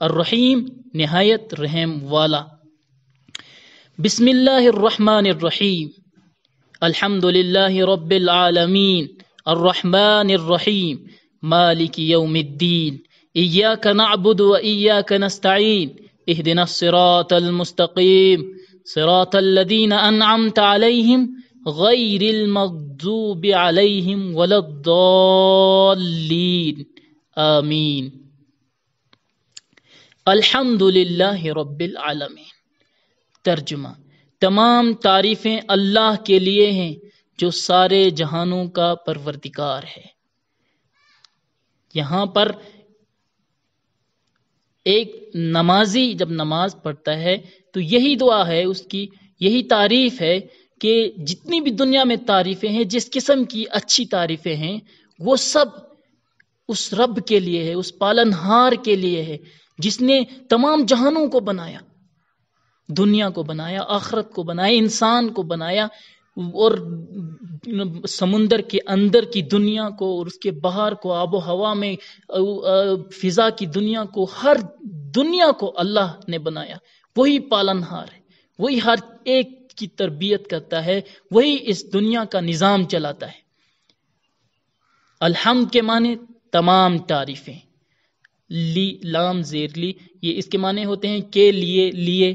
الرحیم نہایت رحم والا۔ بسم اللہ الرحمن الرحیم، الحمد للہ رب العالمین، الرحمن الرحیم، مالک یوم الدین، ایاک نعبد و ایاک نستعین، اہدنا الصراط المستقیم، صراط الذین انعمت علیہم غیر المغضوب علیہم ولا الضالین، آمین۔ الحمد للہ رب العالمین۔ ترجمہ: تمام تعریفیں اللہ کے لیے ہیں جو سارے جہانوں کا پروردگار ہے۔ یہاں پر ایک نمازی جب نماز پڑھتا ہے تو یہی دعا ہے، اس کی یہی تعریف ہے کہ جتنی بھی دنیا میں تعریفیں ہیں، جس قسم کی اچھی تعریفیں ہیں، وہ سب اس رب کے لیے ہے، اس پالنہار کے لیے ہے جس نے تمام جہانوں کو بنایا، دنیا کو بنایا، آخرت کو بنایا، انسان کو بنایا، اور سمندر کے اندر کی دنیا کو اور اس کے باہر کو، آب و ہوا میں، فضا کی دنیا کو، ہر دنیا کو اللہ نے بنایا۔ وہی پالنہار ہے، وہی ہر ایک کی تربیت کرتا ہے، وہی اس دنیا کا نظام چلاتا ہے۔ الحمد کے معنی تمام تعریفیں، لی لام زیر لی، یہ اس کے معنی ہوتے ہیں کے لیے، لیے،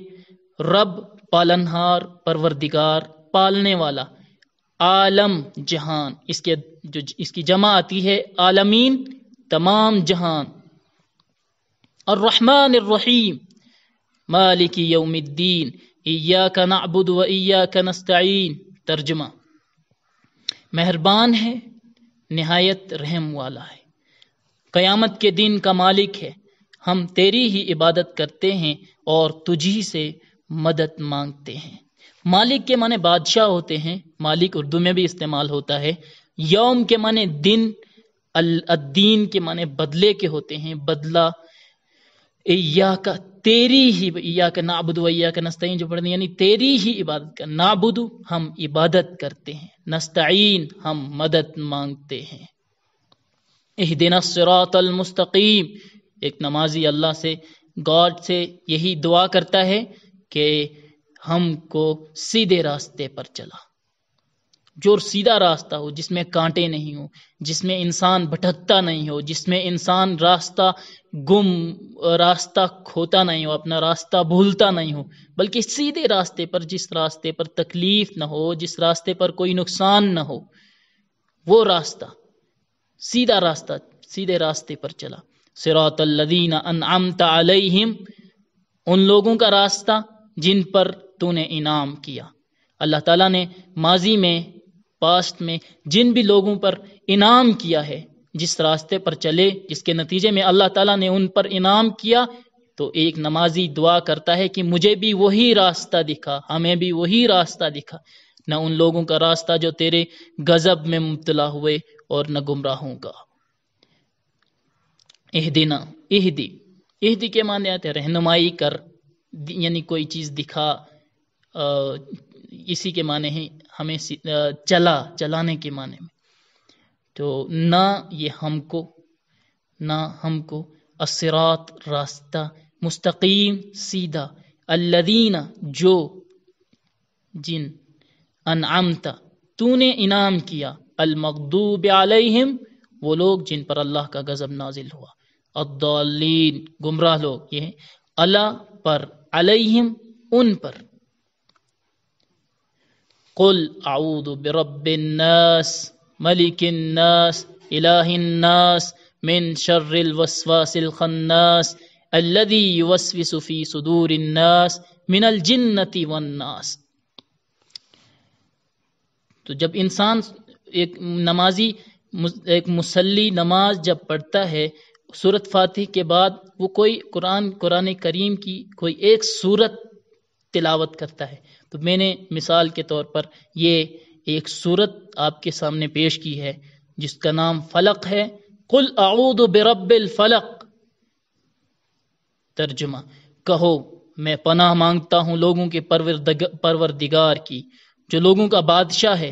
رب پالنہار، پروردگار پالنے والا، عالم جہان، اس کی جمع آتی ہے عالمین، تمام جہان، الرحمن الرحیم، مالک یوم الدین، ایاک نعبد و ایاک نستعین۔ ترجمہ: مہربان ہے، نہایت رحم والا ہے، قیامت کے دن کا مالک ہے، ہم تیری ہی عبادت کرتے ہیں اور تجھی سے مدد مانگتے ہیں۔ مالک کے معنی بادشاہ ہوتے ہیں، مالک اردو میں بھی استعمال ہوتا ہے۔ یوم کے معنی دن، الدین کے معنی بدلے کے ہوتے ہیں، بدلہ۔ ایاک تیری ہی، ایاک نعبد و ایاک نستعین جو پڑھنی، یعنی تیری ہی عبادت کر، نعبد ہم عبادت کرتے ہیں، نستعین ہم مدد مانگتے ہیں۔ اہدنا الصراط المستقیم، ایک نمازی اللہ سے، گاڈ سے یہی دعا کرتا ہے کہ ہم کو سیدھے راستے پر چلا، جو سیدھا راستہ ہو، جس میں کانٹے نہیں ہو، جس میں انسان بھٹکتا نہیں ہو، جس میں انسان راستہ کھوتا نہیں ہو، اپنا راستہ بھولتا نہیں ہو، بلکہ سیدھے راستے پر، جس راستے پر تکلیف نہ ہو، جس راستے پر کوئی نقصان نہ ہو، وہ راستہ، سیدھا راستہ، سیدھے راستے پر چلا۔ صراط الذین انعمت علیہم، ان لوگوں کا راستہ جن پر تو نے انعام کیا۔ اللہ تعالیٰ نے ماضی میں، پاسٹ میں جن بھی لوگوں پر انعام کیا ہے، جس راستے پر چلے، جس کے نتیجے میں اللہ تعالیٰ نے ان پر انعام کیا، تو ایک نمازی دعا کرتا ہے کہ مجھے بھی وہی راستہ دکھا، ہمیں بھی وہی راستہ دکھا، نہ ان لوگوں کا راستہ جو تیرے غضب میں مبتلا ہوئے اور نہ گمراہوں کا۔ اہدنا، اہدی کے معنی آتے ہیں رہنمائی کر، یعنی کوئی چیز دکھا، اسی کے معنی ہے ہمیں چلانے کے معنی میں۔ تو نہ یہ ہم کو الصراط راستہ، مستقیم سیدھا، الذین جو، جن، انعمت تو نے انعام کیا، المغضوب علیہم وہ لوگ جن پر اللہ کا غضب نازل ہوا، الضالین گمراہ لوگ، یہ اللہ پر، علیہم ان پر۔ قل اعوذ برب الناس ملک الناس الہ الناس من شر الوسواس الخناس الذی یوسوس فی صدور الناس من الجنۃ والناس۔ تو جب انسان، ایک نمازی، ایک مصلی نماز جب پڑھتا ہے، سورۃ فاتح کے بعد وہ کوئی قرآن کریم کی کوئی ایک سورت تلاوت کرتا ہے۔ تو میں نے مثال کے طور پر یہ ایک سورت آپ کے سامنے پیش کی ہے جس کا نام فلق ہے۔ قل اعوذ برب الفلق، ترجمہ: کہو میں پناہ مانگتا ہوں لوگوں کے پروردگار کی، جو لوگوں کا بادشاہ ہے،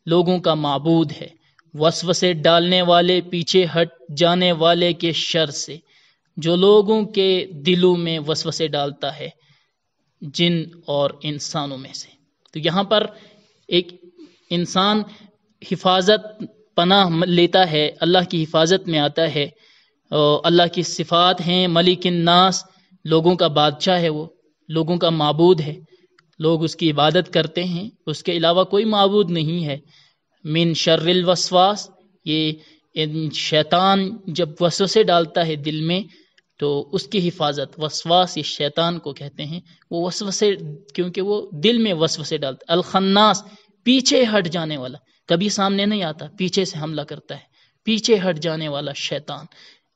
لوگوں کا معبود ہے، وسوسے ڈالنے والے، پیچھے ہٹ جانے والے کے شر سے، جو لوگوں کے دلوں میں وسوسے ڈالتا ہے جن اور انسانوں میں سے۔ تو یہاں پر ایک انسان حفاظت پناہ لیتا ہے، اللہ کی حفاظت میں آتا ہے۔ اللہ کی صفات ہیں ملک الناس، لوگوں کا بادشاہ ہے، وہ لوگوں کا معبود ہے، لوگ اس کی عبادت کرتے ہیں، اس کے علاوہ کوئی معبود نہیں ہے۔ من شر الوسواس، یہ شیطان جب وسوسے ڈالتا ہے دل میں تو اس کی حفاظت، وسواس یہ شیطان کو کہتے ہیں، وہ وسوسے کیونکہ وہ دل میں وسوسے ڈالتا ہے۔ الخناس، پیچھے ہٹ جانے والا، کبھی سامنے نہیں آتا، پیچھے سے حملہ کرتا ہے، پیچھے ہٹ جانے والا شیطان۔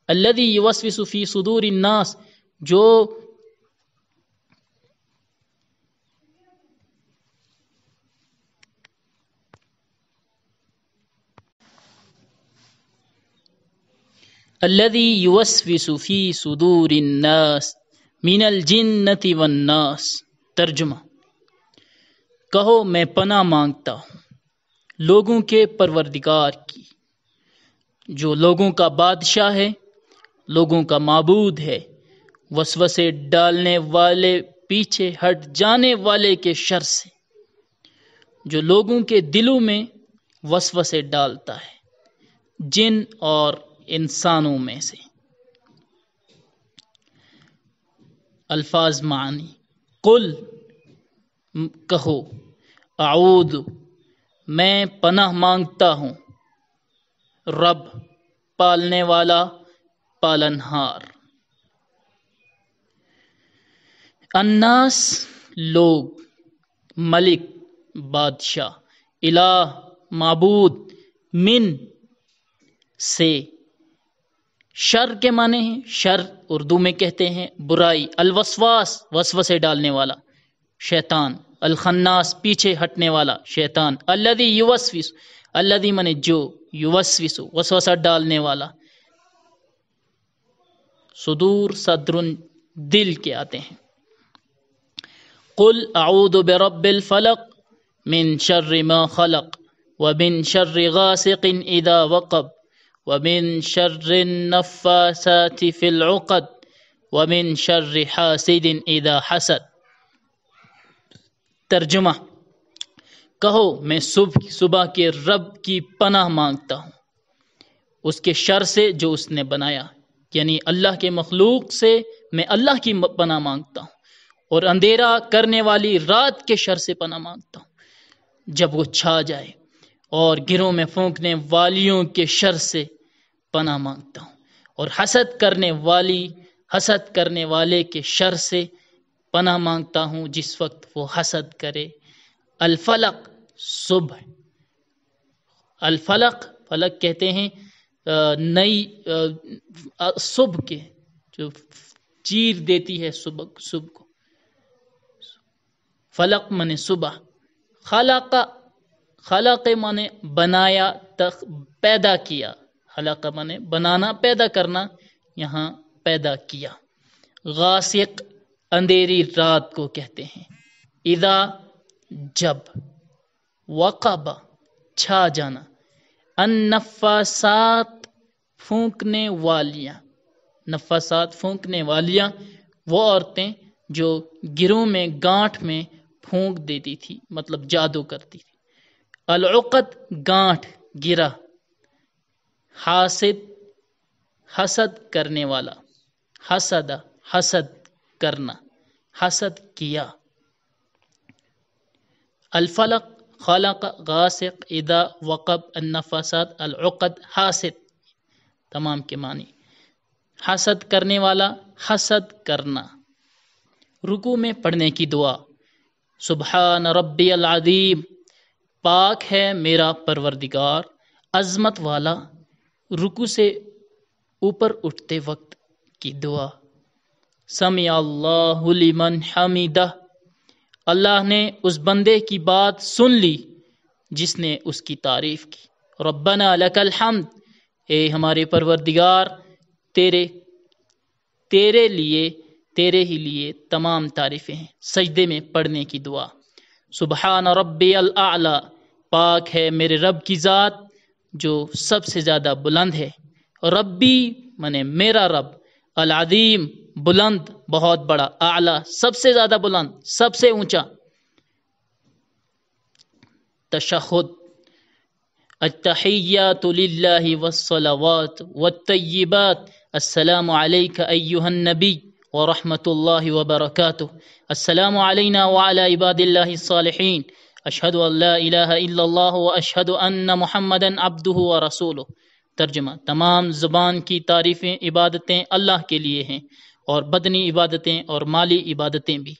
الذی یوسوس فی صدور الناس، جو الذی یوسوس فی صدور الناس من الجنۃ والناس۔ ترجمہ، کہو میں پناہ مانگتا ہوں لوگوں کے پروردگار کی، جو لوگوں کا بادشاہ ہے، لوگوں کا معبود ہے، وسوسے ڈالنے والے، پیچھے ہٹ جانے والے کے شر سے، جو لوگوں کے دلوں میں وسوسے ڈالتا ہے جن اور انسانوں میں سے۔ الفاظ معنی، قل کہو، اعوذ میں پناہ مانگتا ہوں، رب پالنے والا، پالنہار، الناس لوگ، ملک بادشاہ، الہ معبود، من سے، شر کے معنی ہیں، شر اردو میں کہتے ہیں برائی، الوسواس وسوسے ڈالنے والا شیطان، الخناس پیچھے ہٹنے والا شیطان، الذی یوسوس، الذی معنی جو، یوسوس وسوسہ ڈالنے والا، صدور صدر دل کے آتے ہیں۔ قل اعوذ برب الفلق من شر ما خلق ومن شر غاسق اذا وقب ومن شر النفاثات في العقد ومن شر حاسد اذا حسد۔ ترجمہ، کہو میں صبح کے رب کی پناہ مانگتا ہوں اس کے شر سے جو اس نے بنایا، یعنی اللہ کے مخلوق سے میں اللہ کی پناہ مانگتا ہوں، اور اندھیرا کرنے والی رات کے شر سے پناہ مانگتا ہوں جب وہ چھا جائے، اور گروں میں پھونکنے والیوں کے شر سے پناہ مانگتا ہوں، اور حسد کرنے والے کے شر سے پناہ مانگتا ہوں جس وقت وہ حسد کرے۔ الفلق صبح، الفلق فلق کہتے ہیں نئی صبح کے جو چیر دیتی ہے صبح کو، فلق مانے صبح، خلق مانے بنایا، پیدا کیا، خلق مانے بنانا، پیدا کرنا، یہاں پیدا کیا۔ غاسق اندھیری رات کو کہتے ہیں، اذا جب، وقب چھا جانا، النفاسات پھونکنے والیاں، نفاسات پھونکنے والیاں وہ عورتیں جو گروں میں گانٹھ میں پھونک دیتی تھی، مطلب جادو کرتی تھی۔ العقد گانٹھ، گرا، حاسد حسد کرنے والا، حسد کرنا، حسد کیا۔ الفلق خلق غاسق اذا وقب النفاسات العقد حاسد، تمام کے معنی حسد کرنے والا، حسد کرنا۔ رکوع میں پڑھنے کی دعا، سبحان ربی العظیم، پاک ہے میرا پروردگار عظمت والا۔ رکوع سے اوپر اٹھتے وقت کی دعا، سمع اللہ لمن حمدہ، اللہ نے اس بندے کی بات سن لی جس نے اس کی تعریف کی۔ ربنا لک الحمد، اے ہمارے پروردگار تیرے ہی لیے تمام تعریفیں ہیں۔ سجدے میں پڑھنے کی دعا، سبحان ربی الاعلی، پاک ہے میرے رب کی ذات جو سب سے زیادہ بلند ہے۔ ربی منے میرا رب، العظیم بلند بہت بڑا، اعلیٰ سب سے زیادہ بلند سب سے اونچا، تشہد التحیات للہ والصلوات والطیبات السلام علیک ایہا النبی ورحمۃ اللہ وبرکاتہ، السلام علینا وعلی عباد اللہ الصالحین، اشہد ان لا الہ الا اللہ واشہد ان محمدا عبدہ ورسولہ۔ ترجمہ: تمام زبان کی تعریفیں عبادتیں اللہ کے لیے ہیں، اور بدنی عبادتیں اور مالی عبادتیں بھی۔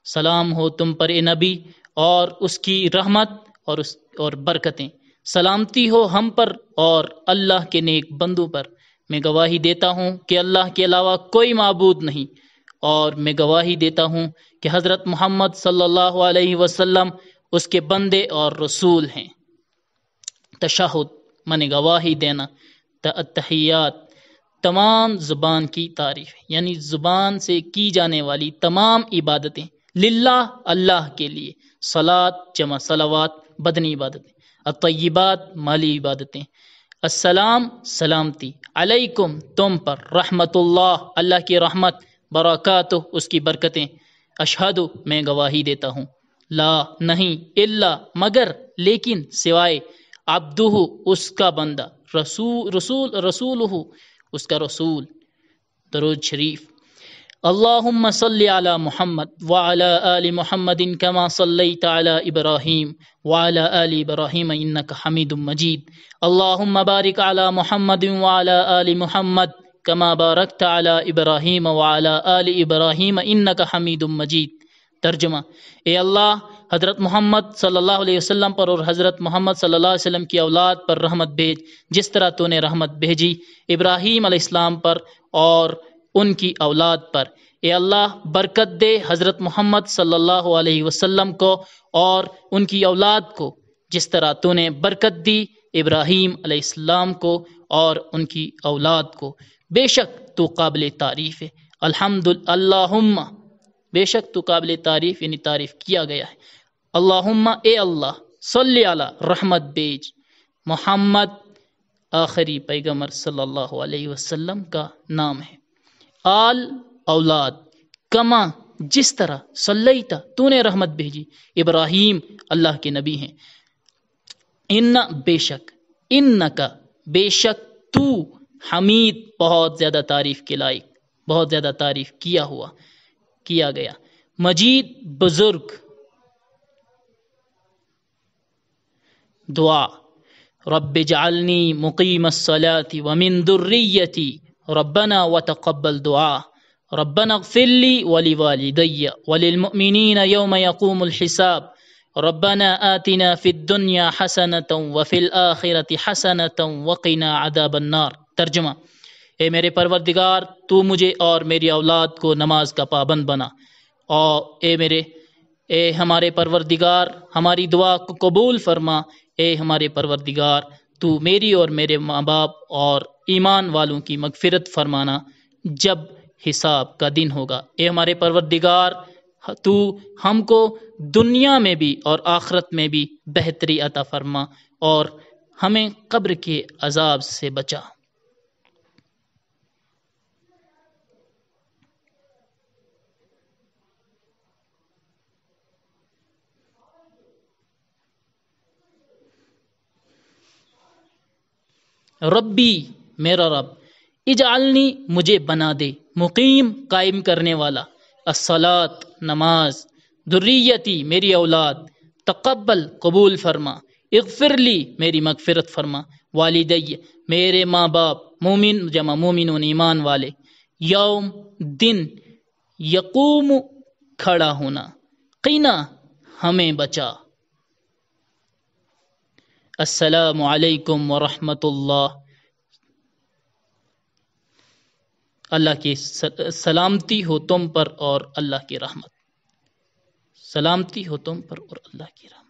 سلام ہو تم پر اے نبی، اور اس کی رحمت اور برکتیں، سلامتی ہو ہم پر اور اللہ کے نیک بندوں پر۔ میں گواہی دیتا ہوں کہ اللہ کے علاوہ کوئی معبود نہیں، اور میں گواہی دیتا ہوں کہ حضرت محمد صلی اللہ علیہ وسلم اس کے بندے اور رسول ہیں۔ تشہد مانے گواہی دینا، التحیات تمام زبان کی تعریف، یعنی زبان سے کی جانے والی تمام عبادتیں، للہ اللہ کے لیے، صلات جمع صلوات بدنی عبادتیں، الطیبات مالی عبادتیں، السلام سلامتی، علیکم تم پر، رحمت اللہ اللہ کی رحمت، برکاتہ اس کی برکتیں، اشہد میں گواہی دیتا ہوں، لا نہیں، الا مگر، لیکن سوائے، عبدہ اس کا بندہ، رسولہ اس کا رسول۔ درود شریف: اللہم صلی علی محمد وعلی آل محمد کما صلیت علی ابراہیم وعلی آل ابراہیم انک حمید مجید، اللہم بارک علی محمد وعلی آل محمد کما بارکت علی ابراہیم وعلی آل ابراہیم انک حمید مجید۔ ترجمہ: اے اللہ، حضرت محمد صلی اللہ علیہ وسلم پر اور حضرت محمد صلی اللہ علیہ وسلم کی اولاد پر رحمت بھیج، جس طرح تو نے رحمت بھیجی ابراہیم علیہ السلام پر اور ان کی اولاد پر۔ اے اللہ، برکت دے حضرت محمد صلی اللہ علیہ وسلم کو اور ان کی اولاد کو، جس طرح تو نے برکت دی ابراہیم علیہ السلام کو اور ان کی اولاد کو۔ بے شک تو قابل تعریف ہے، اللہم، بے شک تو قابل تعریف، یعنی تعریف کیا گیا ہے۔ اللہم اے اللہ، صلی علی رحمت بیج محمد، آخری پیغمبر صلی اللہ علیہ وسلم کا نام ہے، آل اولاد، کما جس طرح، صلیتا تو نے رحمت بھیجی، ابراہیم اللہ کے نبی ہیں، ان بے شک، انکا بے شک تو، حمید بہت زیادہ تعریف کے لائق، بہت زیادہ تعریف کیا گیا، مجید بزرگ۔ دعا: رب اجعلنی مقیم الصلاة ومن ذریتی ربنا وتقبل دعا، ربنا اغفر لی ولوالدی وللمؤمنین یوم یقوم الحساب، ربنا آتنا فی الدنیا حسنة وفی الآخرة حسنة وقنا عذاب النار۔ ترجمہ: اے میرے پروردگار، تو مجھے اور میری اولاد کو نماز کا پابند بنا، اور اے ہمارے پروردگار، ہماری دعا کو قبول فرما۔ اے ہمارے پروردگار، تو میری اور میرے ماں باپ اور ایمان والوں کی مغفرت فرمانا جب حساب کا دن ہوگا۔ اے ہمارے پروردگار، تو ہم کو دنیا میں بھی اور آخرت میں بھی بہتری عطا فرما، اور ہمیں قبر کے عذاب سے بچا۔ ربی میرا رب، اجعلنی مجھے بنا دے، مقیم قائم کرنے والا، الصلاۃ نماز، ذریتی میری اولاد، تقبل قبول فرما، اغفر لی میری مغفرت فرما، والدی میرے ماں باپ، مومن جمع مومنون ایمان والے، یوم دن، یقوم کھڑا ہونا، قنا ہمیں بچا۔ السلام علیکم ورحمۃ اللہ، اللہ کی سلامتی ہو تم پر اور اللہ کی رحمت، سلامتی ہو تم پر اور اللہ کی رحمت۔